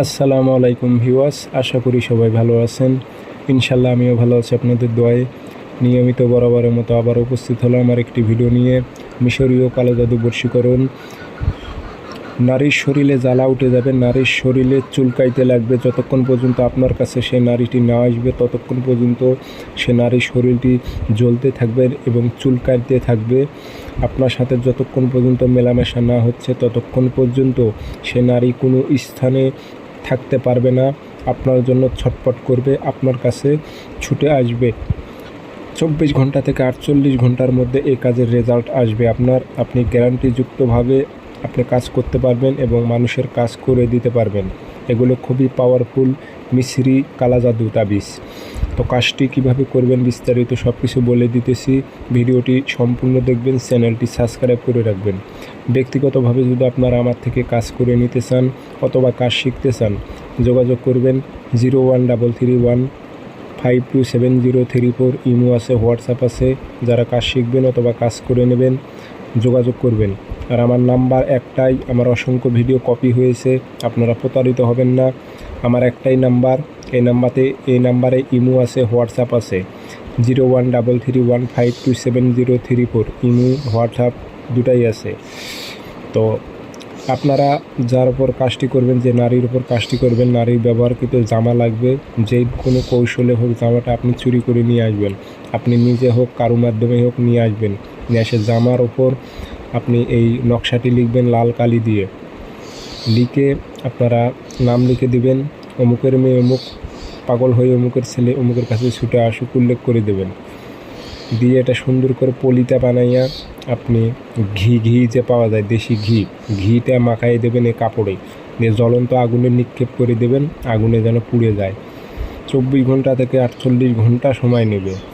আসসালামু আলাইকুম ভিউয়ার্স, আশা করি সবাই ভালো আছেন। ইনশাল্লাহ আমিও ভালো আছি আপনাদের দোয়ায়। নিয়মিত বরাবরের মতো আবার উপস্থিত হলো আমার একটি ভিডিও নিয়ে। মিশরীয় কালো জাদু বশীকরণ। নারীর শরীরে জ্বালা উঠে যাবে, নারীর শরীরে চুলকাইতে লাগবে। যতক্ষণ পর্যন্ত আপনার কাছে সে নারীটি না আসবে ততক্ষণ পর্যন্ত সে নারীর শরীরটি জ্বলতে থাকবে এবং চুলকাইতে থাকবে। আপনার সাথে যতক্ষণ পর্যন্ত মেলামেশা না হচ্ছে ততক্ষণ পর্যন্ত সে নারী কোনো স্থানে থাকতে পারবে না, আপনার জন্য ছটফট করবে, আপনার কাছে ছুটে আসবে। 24 ঘন্টা থেকে 48 ঘন্টার মধ্যে এই কাজের রেজাল্ট আসবে। আপনি গ্যারান্টিযুক্তভাবে আপনি কাজ করতে পারবেন এবং মানুষের কাজ করে দিতে পারবেন। এগুলো খুবই পাওয়ারফুল মিশরি কালা জাদু তাবিজ। তো কাজটি কীভাবে করবেন বিস্তারিত সব কিছু বলে দিতেছি। ভিডিওটি সম্পূর্ণ দেখবেন, চ্যানেলটি সাবস্ক্রাইব করে রাখবেন। ব্যক্তিগতভাবে যদি আপনারা আমার থেকে কাজ করে নিতে চান অথবা কাজ শিখতে চান, যোগাযোগ করবেন 01331527034। ইমো আছে, হোয়াটসঅ্যাপ আছে। যারা কাজ শিখবেন অথবা কাজ করে নেবেন যোগাযোগ করবেন। আর আমার নাম্বার একটাই, আমার অসংখ্য ভিডিও কপি হয়েছে, আপনারা প্রতারিত হবেন না। আমার একটাই নাম্বার, এই নাম্বারে ইমো আছে, হোয়াটসঅ্যাপ আছে। 01331527034। ইমো হোয়াটসঅ্যাপ দুটাই আছে। তো আপনারা যার উপর কাজটি করবেন, যে নারীর উপর কাজটি করবেন, নারীর ব্যবহারকৃত জামা লাগবে। যে কোনো কৌশলে হোক জামাটা আপনি চুরি করে নিয়ে আসবেন, আপনি নিজে হোক কারো মাধ্যমে হোক নিয়ে আসবেন। নিয়ে এসে জামার ওপর আপনি এই নকশাটি লিখবেন লাল কালি দিয়ে। লিখে আপনারা নাম লিখে দিবেন, অমুকের মেয়ে অমুক পাগল হয়ে অমুকের ছেলে অমুকের কাছে ছুটে আসুক উল্লেখ করে দেবেন। দিয়ে এটা সুন্দর করে পলিতা বানাইয়া আপনি ঘি যে পাওয়া যায় দেশি ঘিটা মাখাই দেবেন এই কাপড়ে, দিয়ে জ্বলন্ত আগুনে নিক্ষেপ করে দেবেন, আগুনে যেন পুড়ে যায়। 24 ঘন্টা থেকে 48 ঘন্টা সময় নেবে।